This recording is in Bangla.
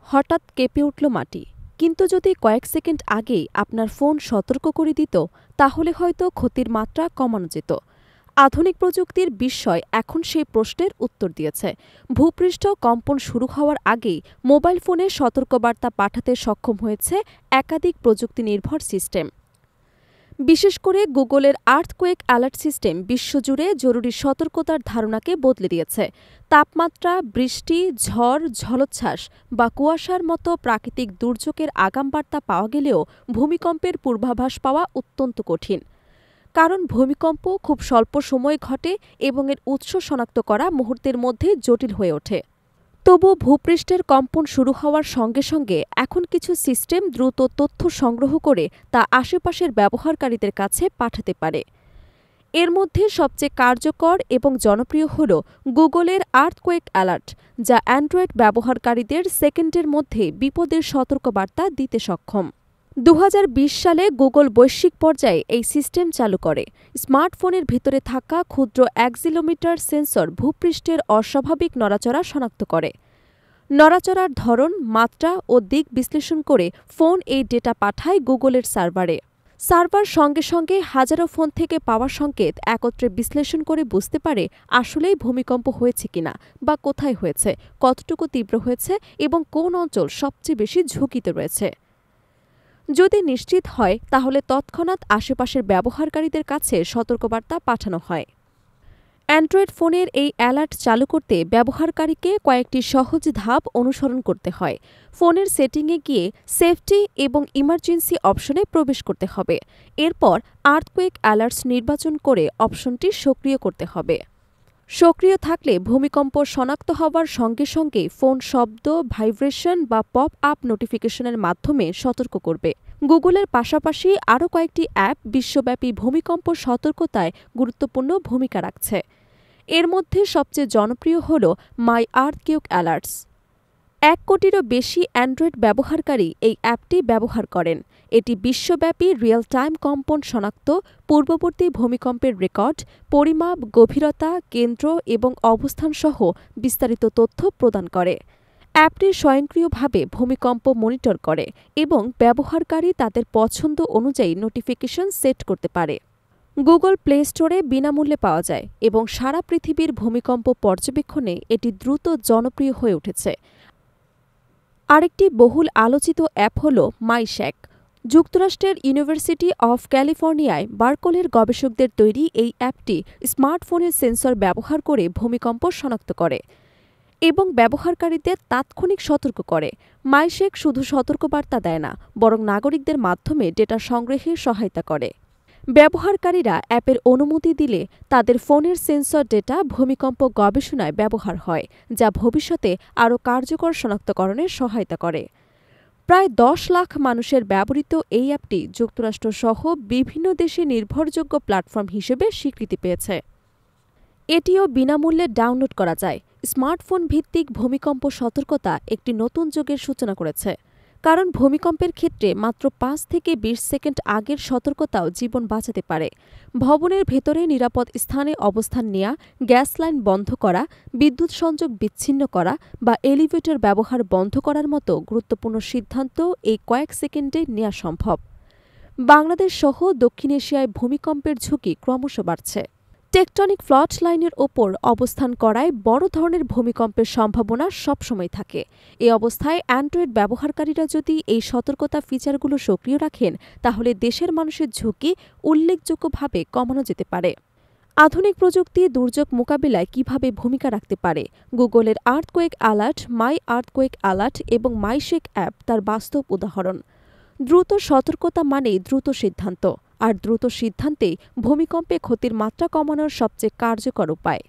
হঠাৎ কেঁপে উঠল মাটি। কিন্তু যদি কয়েক সেকেন্ড আগেই আপনার ফোন সতর্ক করে দিত, তাহলে হয়তো ক্ষতির মাত্রা কমানো যেত। আধুনিক প্রযুক্তির বিস্ময় এখন সেই প্রশ্নের উত্তর দিয়েছে। ভূপৃষ্ঠ কম্পন শুরু হওয়ার আগেই মোবাইল ফোনে সতর্কবার্তা পাঠাতে সক্ষম হয়েছে একাধিক প্রযুক্তি নির্ভর সিস্টেম। বিশেষ করে গুগলের আর্থকোয়েক অ্যালার্ট সিস্টেম বিশ্বজুড়ে জরুরি সতর্কতার ধারণাকে বদলে দিয়েছে। তাপমাত্রা, বৃষ্টি, ঝড়, জলোচ্ছ্বাস বা কুয়াশার মতো প্রাকৃতিক দুর্যোগের আগামবার্তা পাওয়া গেলেও ভূমিকম্পের পূর্বাভাস পাওয়া অত্যন্ত কঠিন। কারণ ভূমিকম্প খুব স্বল্প সময়ে ঘটে এবং এর উৎস শনাক্ত করা মুহূর্তের মধ্যে জটিল হয়ে ওঠে। তবু ভূপৃষ্ঠের কম্পন শুরু হওয়ার সঙ্গে সঙ্গে এখন কিছু সিস্টেম দ্রুত তথ্য সংগ্রহ করে তা আশেপাশের ব্যবহারকারীদের কাছে পাঠাতে পারে। এর মধ্যে সবচেয়ে কার্যকর এবং জনপ্রিয় হল গুগলের আর্থকোয়েক অ্যালার্ট, যা অ্যান্ড্রয়েড ব্যবহারকারীদের সেকেন্ডের মধ্যে বিপদের সতর্কবার্তা দিতে সক্ষম। ২০২০ সালে গুগল বৈশ্বিক পর্যায়ে এই সিস্টেম চালু করে। স্মার্টফোনের ভিতরে থাকা ক্ষুদ্র অ্যাক্সিলোমিটার সেন্সর ভূপৃষ্ঠের অস্বাভাবিক নড়াচড়া শনাক্ত করে। নড়াচড়ার ধরন, মাত্রা ও দিক বিশ্লেষণ করে ফোন এই ডেটা পাঠায় গুগলের সার্ভারে। সার্ভার সঙ্গে সঙ্গে হাজারো ফোন থেকে পাওয়া সংকেত একত্রে বিশ্লেষণ করে বুঝতে পারে আসলেই ভূমিকম্প হয়েছে কিনা বা কোথায় হয়েছে, কতটুকু তীব্র হয়েছে এবং কোন অঞ্চল সবচেয়ে বেশি ঝুঁকিতে রয়েছে। যদি নিশ্চিত হয়, তাহলে তৎক্ষণাৎ আশেপাশের ব্যবহারকারীদের কাছে সতর্কবার্তা পাঠানো হয়। অ্যান্ড্রয়েড ফোনের এই অ্যালার্ট চালু করতে ব্যবহারকারীকে কয়েকটি সহজ ধাপ অনুসরণ করতে হয়। ফোনের সেটিংয়ে গিয়ে সেফটি এবং ইমার্জেন্সি অপশনে প্রবেশ করতে হবে। এরপর আর্থকোয়েক অ্যালার্টস নির্বাচন করে অপশনটি সক্রিয় করতে হবে। সক্রিয় থাকলে ভূমিকম্প শনাক্ত হওয়ার সঙ্গে সঙ্গে ফোন শব্দ, ভাইব্রেশন বা পপ আপ নোটিফিকেশনের মাধ্যমে সতর্ক করবে। গুগলের পাশাপাশি আরও কয়েকটি অ্যাপ বিশ্বব্যাপী ভূমিকম্প সতর্কতায় গুরুত্বপূর্ণ ভূমিকা রাখছে। এর মধ্যে সবচেয়ে জনপ্রিয় হল মাই আর্থকোয়েক অ্যালার্টস। ১ কোটিরও বেশি অ্যান্ড্রয়েড ব্যবহারকারী এই অ্যাপটি ব্যবহার করেন। এটি বিশ্বব্যাপী রিয়েল টাইম কম্পন শনাক্ত, পূর্ববর্তী ভূমিকম্পের রেকর্ড, পরিমাপ, গভীরতা, কেন্দ্র এবং অবস্থানসহ বিস্তারিত তথ্য প্রদান করে। অ্যাপটি স্বয়ংক্রিয়ভাবে ভূমিকম্প মনিটর করে এবং ব্যবহারকারী তাদের পছন্দ অনুযায়ী নোটিফিকেশন সেট করতে পারে। গুগল প্লে স্টোরে বিনামূল্যে পাওয়া যায় এবং সারা পৃথিবীর ভূমিকম্প পর্যবেক্ষণে এটি দ্রুত জনপ্রিয় হয়ে উঠেছে। আরেকটি বহুল আলোচিত অ্যাপ হল মাইস্যাক। যুক্তরাষ্ট্রের ইউনিভার্সিটি অফ ক্যালিফোর্নিয়ায় বার্কলের গবেষকদের তৈরি এই অ্যাপটি স্মার্টফোনের সেন্সর ব্যবহার করে ভূমিকম্প শনাক্ত করে এবং ব্যবহারকারীদের তাৎক্ষণিক সতর্ক করে। মাইস্যাক শুধু সতর্কবার্তা দেয় না, বরং নাগরিকদের মাধ্যমে ডেটা সংগ্রহে সহায়তা করে। ব্যবহারকারীরা অ্যাপের অনুমতি দিলে তাদের ফোনের সেন্সর ডেটা ভূমিকম্প গবেষণায় ব্যবহার হয়, যা ভবিষ্যতে আরও কার্যকর শনাক্তকরণে সহায়তা করে। প্রায় ১০ লাখ মানুষের ব্যবহৃত এই অ্যাপটি যুক্তরাষ্ট্রসহ বিভিন্ন দেশে নির্ভরযোগ্য প্ল্যাটফর্ম হিসেবে স্বীকৃতি পেয়েছে। এটিও বিনামূল্যে ডাউনলোড করা যায়। স্মার্টফোন ভিত্তিক ভূমিকম্প সতর্কতা একটি নতুন যুগের সূচনা করেছে। কারণ ভূমিকম্পের ক্ষেত্রে মাত্র ৫ থেকে ২০ সেকেন্ড আগের সতর্কতাও জীবন বাঁচাতে পারে। ভবনের ভেতরে নিরাপদ স্থানে অবস্থান নেওয়া, গ্যাস লাইন বন্ধ করা, বিদ্যুৎ সংযোগ বিচ্ছিন্ন করা বা এলিভেটর ব্যবহার বন্ধ করার মতো গুরুত্বপূর্ণ সিদ্ধান্ত এই কয়েক সেকেন্ডে নেওয়া সম্ভব। বাংলাদেশ সহ দক্ষিণ এশিয়ায় ভূমিকম্পের ঝুঁকি ক্রমশ বাড়ছে। টেকটনিক ফ্লট লাইনের ওপর অবস্থান করায় বড় ধরনের ভূমিকম্পের সম্ভাবনা সবসময় থাকে। এ অবস্থায় অ্যান্ড্রয়েড ব্যবহারকারীরা যদি এই সতর্কতা ফিচারগুলো সক্রিয় রাখেন, তাহলে দেশের মানুষের ঝুঁকি উল্লেখযোগ্যভাবে কমানো যেতে পারে। আধুনিক প্রযুক্তি দুর্যোগ মোকাবিলায় কিভাবে ভূমিকা রাখতে পারে, গুগলের আর্থকোয়েক অ্যালার্ট, মাই আর্থকোয়েক অ্যালার্ট এবং মাইস্যাক অ্যাপ তার বাস্তব উদাহরণ। দ্রুত সতর্কতা মানেই দ্রুত সিদ্ধান্ত, আর দ্রুত সিদ্ধান্তেই ভূমিকম্পে ক্ষতির মাত্রা কমানোর সবচেয়ে কার্যকর উপায়।